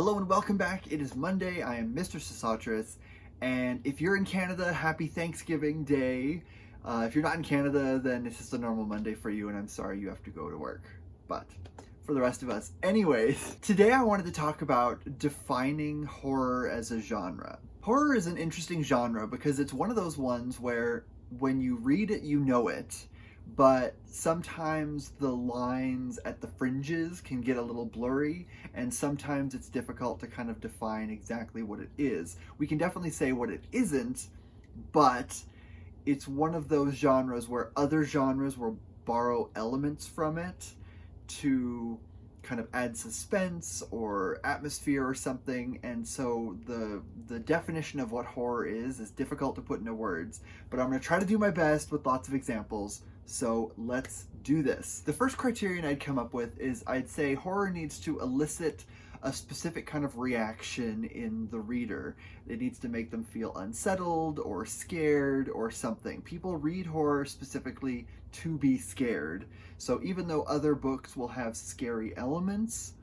Hello and welcome back. It is Monday. I am Mr. Sosatris, and if you're in Canada, happy Thanksgiving Day. If you're not in Canada, then it's just a normal Monday for you, and I'm sorry you have to go to work. But for the rest of us. Anyways, today I wanted to talk about defining horror as a genre. Horror is an interesting genre because it's one of those ones where when you read it, you know it, but sometimes the lines at the fringes can get a little blurry, and sometimes it's difficult to kind of define exactly what it is. We can definitely say what it isn't, but it's one of those genres where other genres will borrow elements from it to kind of add suspense or atmosphere or something, and so the definition of what horror is difficult to put into words, but I'm going to try to do my best with lots of examples. So let's do this. The first criterion I'd come up with is I'd say horror needs to elicit a specific kind of reaction in the reader. It needs to make them feel unsettled or scared or something. People read horror specifically to be scared. So even though other books will have scary elements,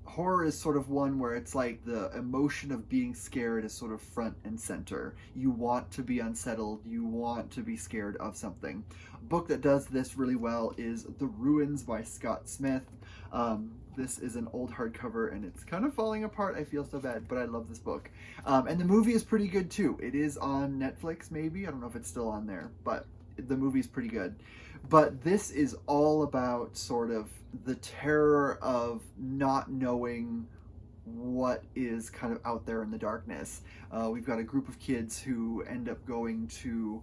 horror is sort of one where it's like the emotion of being scared is sort of front and center. You want to be unsettled, you want to be scared of something. A book that does this really well is The Ruins by Scott Smith. This is an old hardcover and it's kind of falling apart. I feel so bad, but I love this book. And the movie is pretty good too. It is on Netflix maybe, I don't know if it's still on there, but the movie's pretty good. But this is all about sort of the terror of not knowing what is kind of out there in the darkness. We've got a group of kids who end up going to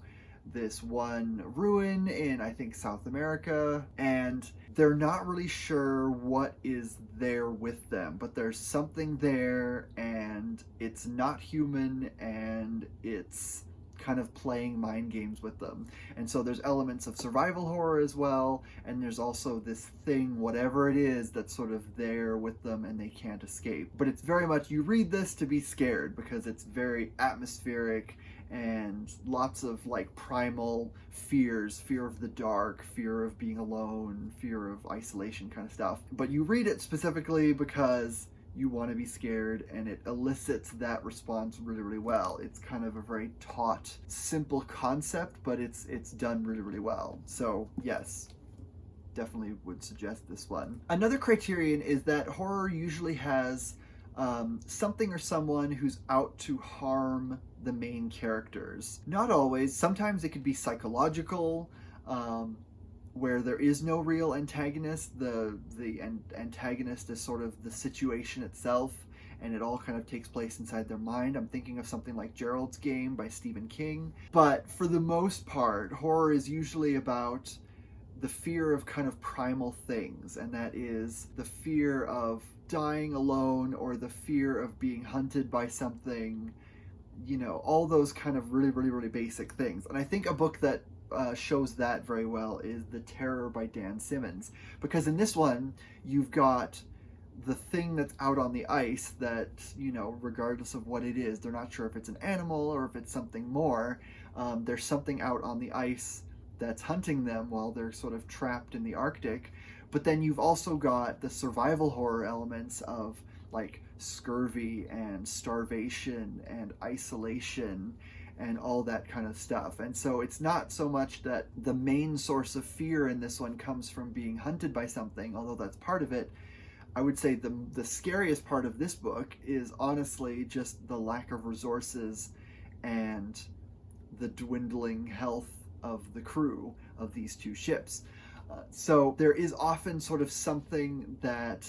this one ruin in, I think, South America, and they're not really sure what is there with them, but there's something there, and it's not human, and it's kind of playing mind games with them. And so there's elements of survival horror as well, and there's also this thing, whatever it is, that's sort of there with them and they can't escape. But it's very much, you read this to be scared because it's very atmospheric and lots of like primal fears, fear of the dark, fear of being alone, fear of isolation kind of stuff. But you read it specifically because you want to be scared, and it elicits that response really, really well. It's kind of a very taut, simple concept, but it's done really, really well. So yes, definitely would suggest this one. Another criterion is that horror usually has something or someone who's out to harm the main characters. Not always. Sometimes it could be psychological, where there is no real antagonist. The antagonist is sort of the situation itself, and it all kind of takes place inside their mind. I'm thinking of something like Gerald's Game by Stephen King. But for the most part, horror is usually about the fear of kind of primal things, and that is the fear of dying alone or the fear of being hunted by something, you know, all those kind of really, really, really basic things. And I think a book that shows that very well is The Terror by Dan Simmons, because in this one you've got the thing that's out on the ice that, you know, regardless of what it is, they're not sure if it's an animal or if it's something more. There's something out on the ice that's hunting them while they're sort of trapped in the Arctic. But then you've also got the survival horror elements of like scurvy and starvation and isolation and all that kind of stuff. And so it's not so much that the main source of fear in this one comes from being hunted by something, although that's part of it. I would say the scariest part of this book is honestly just the lack of resources and the dwindling health of the crew of these two ships. So there is often sort of something that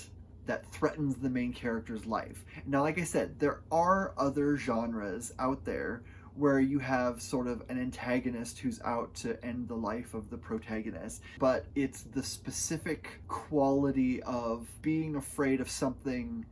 threatens the main character's life. Now, like I said, there are other genres out there where you have sort of an antagonist who's out to end the life of the protagonist, but it's the specific quality of being afraid of something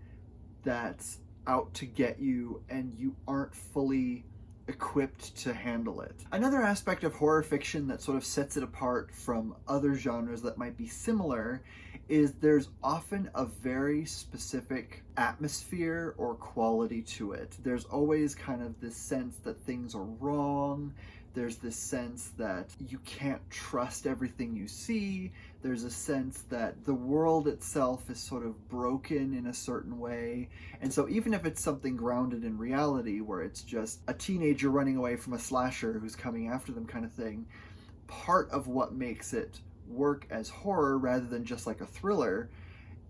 that's out to get you and you aren't fully equipped to handle it. Another aspect of horror fiction that sort of sets it apart from other genres that might be similar is there's often a very specific atmosphere or quality to it. There's always kind of this sense that things are wrong, There's this sense that you can't trust everything you see. There's a sense that the world itself is sort of broken in a certain way. And so even if it's something grounded in reality, where it's just a teenager running away from a slasher who's coming after them kind of thing, part of what makes it work as horror rather than just like a thriller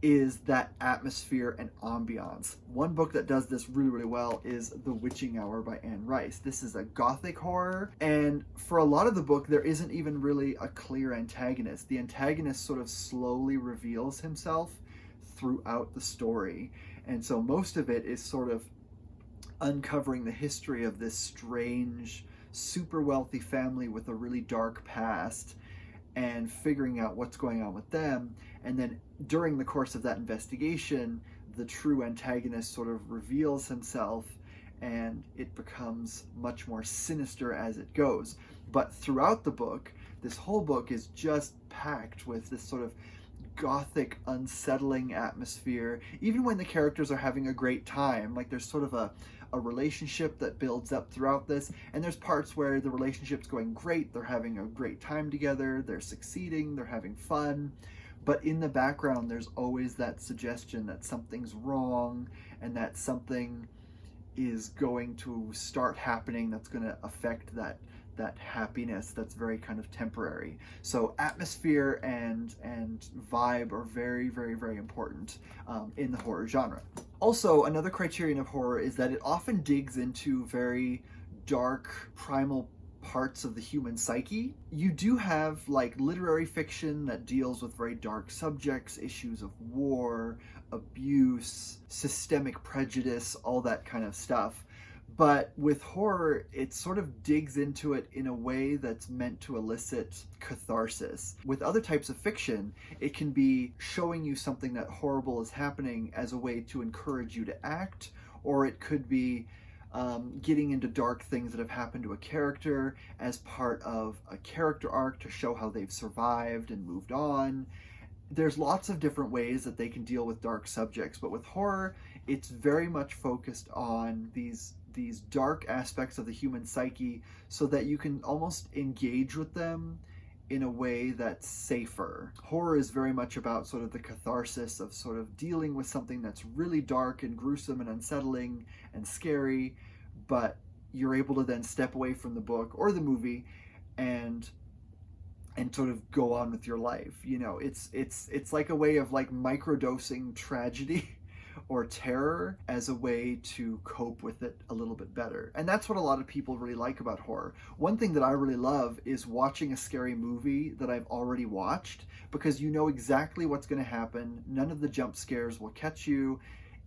is that atmosphere and ambiance. One book that does this really, really well is The Witching Hour by Anne Rice. This is a gothic horror, and for a lot of the book, there isn't even really a clear antagonist. The antagonist sort of slowly reveals himself throughout the story, and so most of it is sort of uncovering the history of this strange, super wealthy family with a really dark past and figuring out what's going on with them. And then during the course of that investigation, the true antagonist sort of reveals himself, and it becomes much more sinister as it goes. But throughout the book, this whole book is just packed with this sort of gothic, unsettling atmosphere, even when the characters are having a great time. Like there's sort of a relationship that builds up throughout this, and there's parts where the relationship's going great, they're having a great time together, they're succeeding, they're having fun, but in the background there's always that suggestion that something's wrong and that something is going to start happening that's going to affect that happiness that's very kind of temporary. So atmosphere and vibe are very, very, very important in the horror genre. Also, another criterion of horror is that it often digs into very dark, primal parts of the human psyche. You do have like literary fiction that deals with very dark subjects, issues of war, abuse, systemic prejudice, all that kind of stuff. But with horror, it sort of digs into it in a way that's meant to elicit catharsis. With other types of fiction, it can be showing you something that horrible is happening as a way to encourage you to act, or it could be getting into dark things that have happened to a character as part of a character arc to show how they've survived and moved on. There's lots of different ways that they can deal with dark subjects, but with horror, it's very much focused on these dark aspects of the human psyche so that you can almost engage with them in a way that's safer. Horror is very much about sort of the catharsis of sort of dealing with something that's really dark and gruesome and unsettling and scary, but you're able to then step away from the book or the movie and sort of go on with your life. You know, it's like a way of like microdosing tragedy or terror as a way to cope with it a little bit better. And that's what a lot of people really like about horror. One thing that I really love is watching a scary movie that I've already watched, because you know exactly what's going to happen. None of the jump scares will catch you.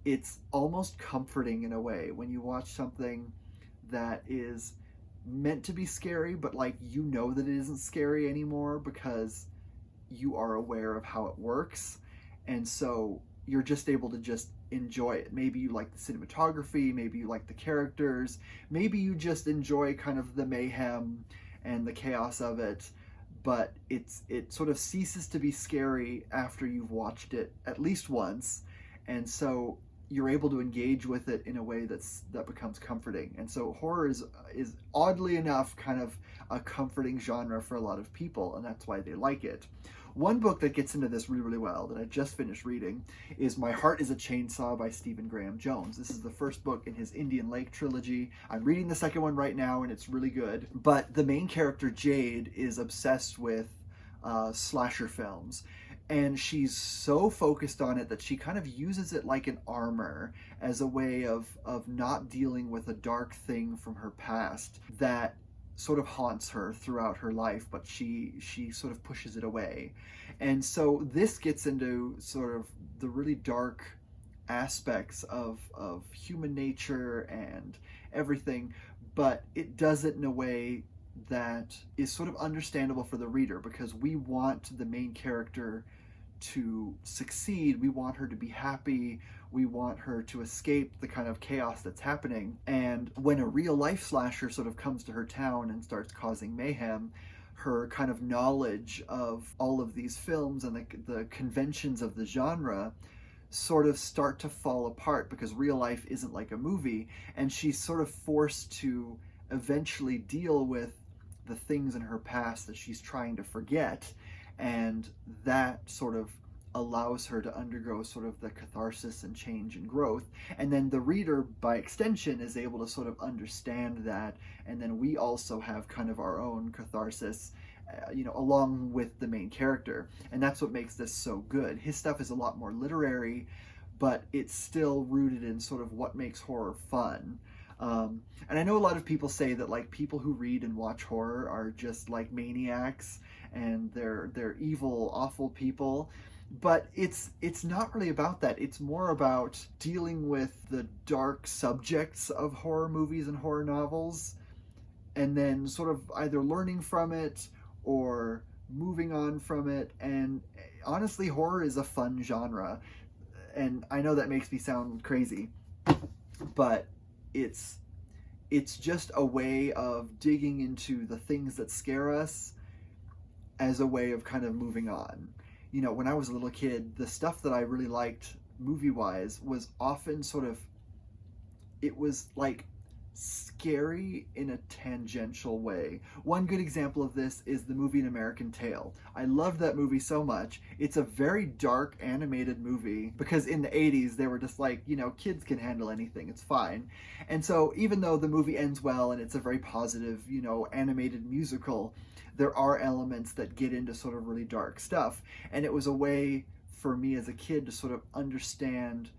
It's almost comforting in a way when you watch something that is meant to be scary, but like you know that it isn't scary anymore because you are aware of how it works. And so you're just able to just enjoy it. Maybe you like the cinematography, maybe you like the characters, maybe you just enjoy kind of the mayhem and the chaos of it, but it sort of ceases to be scary after you've watched it at least once, and so you're able to engage with it in a way that becomes comforting. And so horror is oddly enough kind of a comforting genre for a lot of people, and that's why they like it. One book that gets into this really, really well that I just finished reading is My Heart is a Chainsaw by Stephen Graham Jones. This is the first book in his Indian Lake trilogy. I'm reading the second one right now, and it's really good. But the main character, Jade, is obsessed with slasher films. And she's so focused on it that she kind of uses it like an armor as a way of not dealing with a dark thing from her past that sort of haunts her throughout her life, but she sort of pushes it away. And so this gets into sort of the really dark aspects of human nature and everything, but it does it in a way that is sort of understandable for the reader, because we want the main character to succeed, we want her to be happy, we want her to escape the kind of chaos that's happening. And when a real life slasher sort of comes to her town and starts causing mayhem, her kind of knowledge of all of these films and the conventions of the genre sort of start to fall apart, because real life isn't like a movie, and she's sort of forced to eventually deal with the things in her past that she's trying to forget, and that sort of allows her to undergo sort of the catharsis and change and growth. And then the reader, by extension, is able to sort of understand that, and then we also have kind of our own catharsis, along with the main character. And that's what makes this so good. His stuff is a lot more literary, but it's still rooted in sort of what makes horror fun. And I know a lot of people say that like people who read and watch horror are just like maniacs and they're evil, awful people. But it's not really about that. It's more about dealing with the dark subjects of horror movies and horror novels, and then sort of either learning from it or moving on from it. And honestly, horror is a fun genre. And I know that makes me sound crazy, but it's just a way of digging into the things that scare us as a way of kind of moving on. When I was a little kid, the stuff that I really liked movie-wise was often it was like scary in a tangential way. One good example of this is the movie An American Tail. I loved that movie so much. It's a very dark animated movie because in the 80s they were just like, kids can handle anything, it's fine. And so even though the movie ends well and it's a very positive, animated musical, there are elements that get into sort of really dark stuff. And it was a way for me as a kid to sort of understand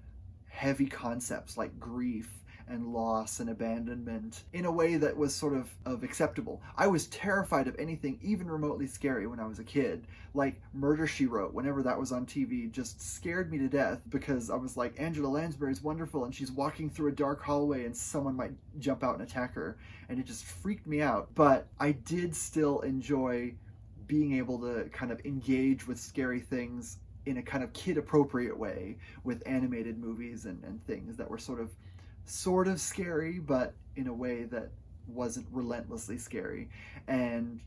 heavy concepts like grief and loss and abandonment in a way that was sort of acceptable. I was terrified of anything even remotely scary when I was a kid. Like Murder, She Wrote, whenever that was on TV, just scared me to death because I was like, Angela Lansbury's wonderful and she's walking through a dark hallway and someone might jump out and attack her. And it just freaked me out. But I did still enjoy being able to kind of engage with scary things in a kind of kid-appropriate way with animated movies and things that were sort of scary, but in a way that wasn't relentlessly scary. And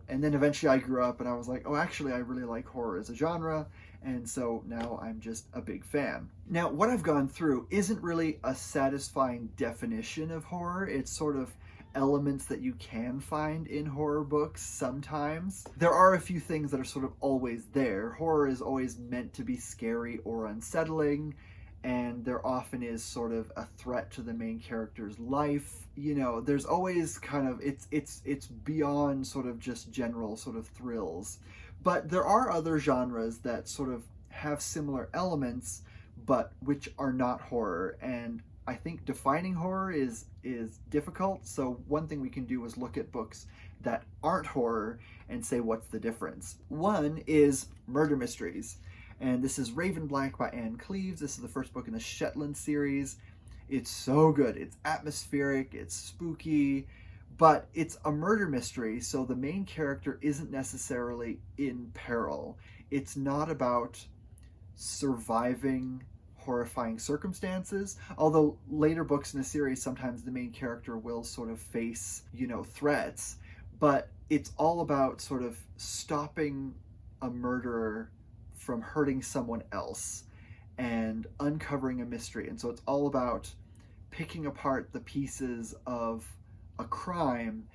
and then eventually I grew up and I was like, oh, actually I really like horror as a genre, and so now I'm just a big fan. Now what I've gone through isn't really a satisfying definition of horror. It's sort of elements that you can find in horror books sometimes. There are a few things that are sort of always there. Horror is always meant to be scary or unsettling, and there often is sort of a threat to the main character's life. There's always kind of, it's beyond sort of just general sort of thrills. But there are other genres that sort of have similar elements, but which are not horror. And I think defining horror is difficult. So one thing we can do is look at books that aren't horror and say, what's the difference? One is murder mysteries. And this is Raven Black by Anne Cleeves. This is the first book in the Shetland series. It's so good. It's atmospheric, it's spooky, but it's a murder mystery, so the main character isn't necessarily in peril. It's not about surviving horrifying circumstances, although later books in the series, sometimes the main character will sort of face, threats, but it's all about sort of stopping a murderer from hurting someone else and uncovering a mystery. And so it's all about picking apart the pieces of a crime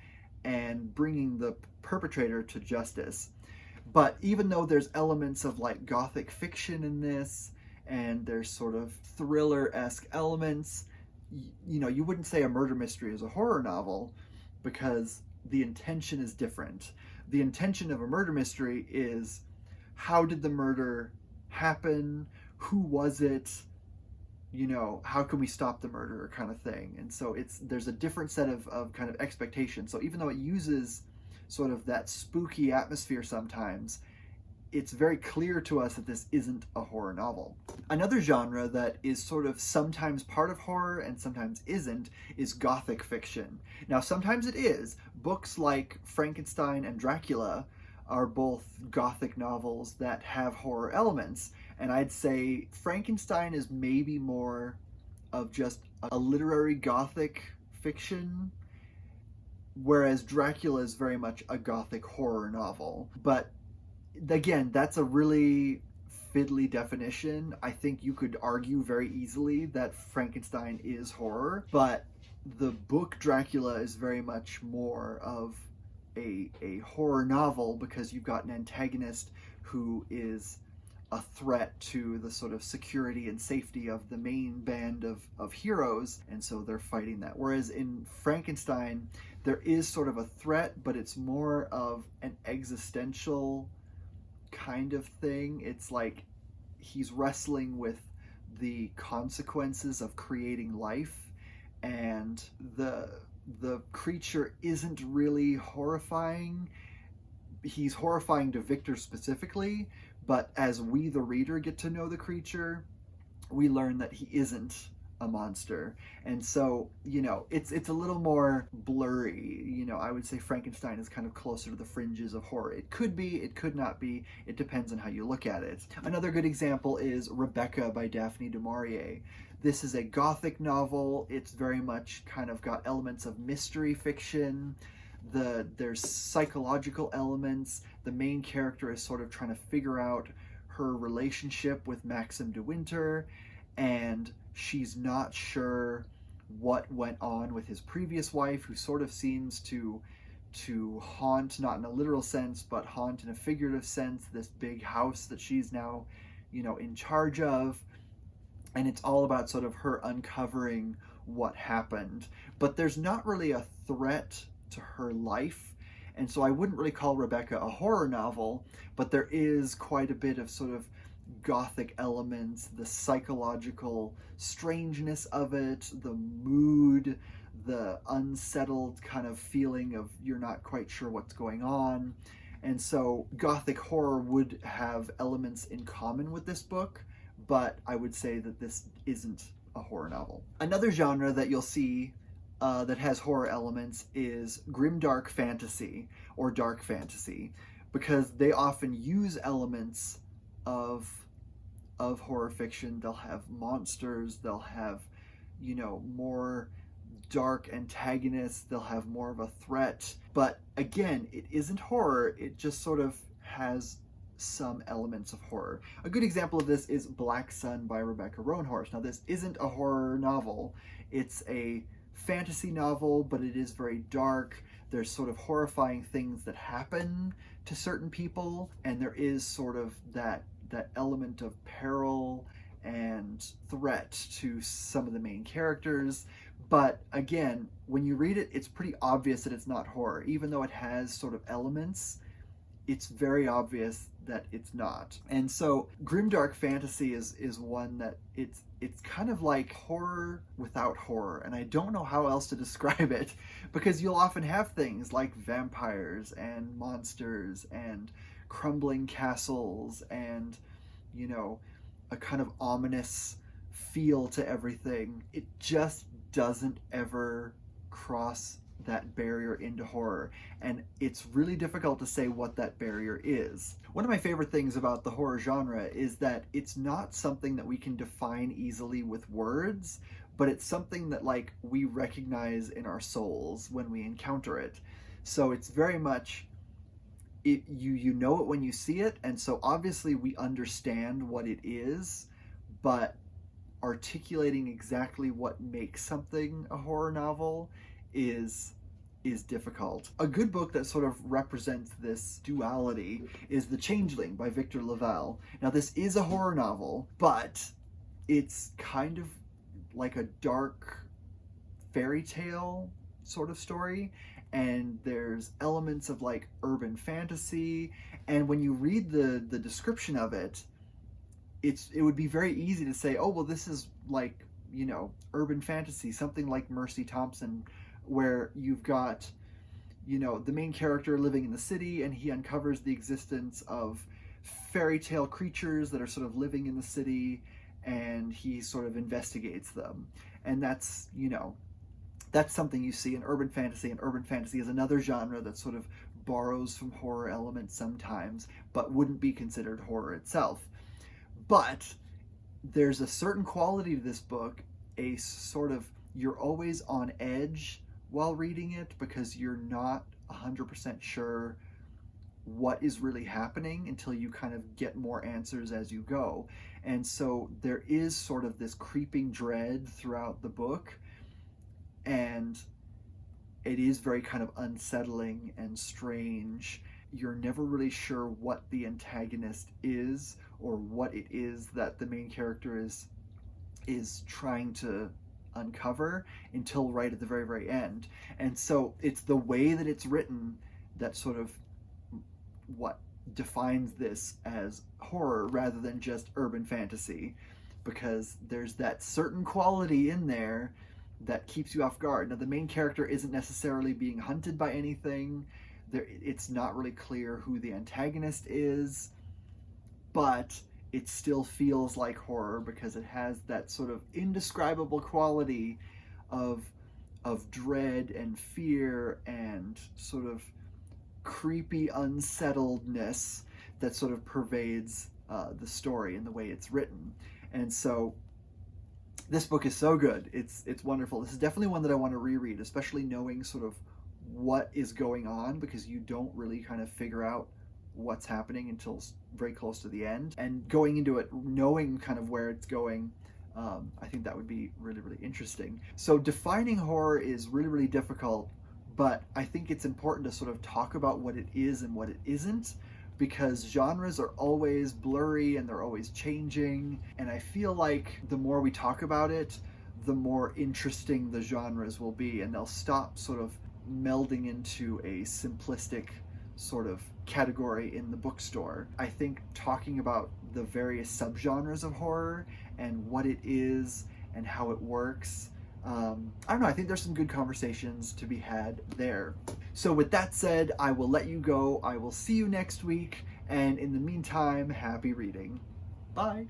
and bringing the perpetrator to justice. But even though there's elements of like gothic fiction in this, and there's sort of thriller-esque elements, you wouldn't say a murder mystery is a horror novel because the intention is different. The intention of a murder mystery is, how did the murder happen? Who was it? How can we stop the murderer, kind of thing. And so there's a different set of kind of expectations. So even though it uses sort of that spooky atmosphere sometimes, it's very clear to us that this isn't a horror novel. Another genre that is sort of sometimes part of horror and sometimes isn't is gothic fiction. Now, sometimes it is. Books like Frankenstein and Dracula are both gothic novels that have horror elements. And I'd say Frankenstein is maybe more of just a literary gothic fiction, whereas Dracula is very much a gothic horror novel. But again, that's a really fiddly definition. I think you could argue very easily that Frankenstein is horror, but the book Dracula is very much more of a horror novel because you've got an antagonist who is a threat to the sort of security and safety of the main band of heroes, and so they're fighting that. Whereas in Frankenstein, there is sort of a threat, but it's more of an existential kind of thing. It's like he's wrestling with the consequences of creating life, and the creature isn't really horrifying. He's horrifying to Victor specifically, but as we, the reader, get to know the creature, we learn that he isn't a monster. And so, it's a little more blurry. I would say Frankenstein is kind of closer to the fringes of horror. It could be, it could not be. It depends on how you look at it. Another good example is Rebecca by Daphne du Maurier. This is a Gothic novel. It's very much kind of got elements of mystery fiction. There's psychological elements. The main character is sort of trying to figure out her relationship with Maxim de Winter, and she's not sure what went on with his previous wife, who sort of seems to haunt, not in a literal sense, but haunt in a figurative sense, this big house that she's now, in charge of. And it's all about sort of her uncovering what happened. But there's not really a threat to her life. And so I wouldn't really call Rebecca a horror novel, but there is quite a bit of sort of Gothic elements, the psychological strangeness of it, the mood, the unsettled kind of feeling of you're not quite sure what's going on. And so Gothic horror would have elements in common with this book, but I would say that this isn't a horror novel. Another genre that you'll see that has horror elements is grimdark fantasy or dark fantasy, because they often use elements of horror fiction. They'll have monsters, they'll have, more dark antagonists, they'll have more of a threat. But again, it isn't horror, it just sort of has some elements of horror. A good example of this is Black Sun by Rebecca Roanhorse. Now, this isn't a horror novel, it's a fantasy novel, but it is very dark. There's sort of horrifying things that happen to certain people, and there is sort of that element of peril and threat to some of the main characters. But again, when you read it, it's pretty obvious that it's not horror. Even though it has sort of elements, it's very obvious that it's not. And so grimdark fantasy is one that it's kind of like horror without horror, and I don't know how else to describe it, because you'll often have things like vampires and monsters and crumbling castles and, a kind of ominous feel to everything. It just doesn't ever cross that barrier into horror, and it's really difficult to say what that barrier is. One of my favorite things about the horror genre is that it's not something that we can define easily with words, but it's something that we recognize in our souls when we encounter it. So it's very much you know it when you see it, and so obviously we understand what it is, but articulating exactly what makes something a horror novel is difficult. A good book that sort of represents this duality is The Changeling by Victor Laval. Now, this is a horror novel, but it's kind of like a dark fairy tale sort of story, and there's elements of urban fantasy, and when you read the description of it, it would be very easy to say, oh, well, this is urban fantasy, something like Mercy Thompson, where you've got, the main character living in the city, and he uncovers the existence of fairy tale creatures that are sort of living in the city, and he sort of investigates them. And that's something you see in urban fantasy, and urban fantasy is another genre that sort of borrows from horror elements sometimes, but wouldn't be considered horror itself. But there's a certain quality to this book, a sort of, you're always on edge while reading it, because you're not 100% sure what is really happening until you kind of get more answers as you go. And so there is sort of this creeping dread throughout the book, and it is very kind of unsettling and strange. You're never really sure what the antagonist is or what it is that the main character is trying to uncover until right at the very, very end. And so it's the way that it's written that sort of what defines this as horror rather than just urban fantasy, because there's that certain quality in there that keeps you off guard. Now, the main character isn't necessarily being hunted by anything. It's not really clear who the antagonist is, but it still feels like horror because it has that sort of indescribable quality of dread and fear and sort of creepy unsettledness that sort of pervades the story and the way it's written. And so this book is so good. It's wonderful. This is definitely one that I want to reread, especially knowing sort of what is going on, because you don't really kind of figure out what's happening until very close to the end. And going into it knowing kind of where it's going, I think that would be really, really interesting. So defining horror is really, really difficult, but I think it's important to sort of talk about what it is and what it isn't, because genres are always blurry and they're always changing. And I feel like the more we talk about it, the more interesting the genres will be, and they'll stop sort of melding into a simplistic sort of category in the bookstore. I think talking about the various subgenres of horror and what it is and how it works, I don't know, I think there's some good conversations to be had there. So with that said, I will let you go. I will see you next week, and in the meantime, happy reading. Bye.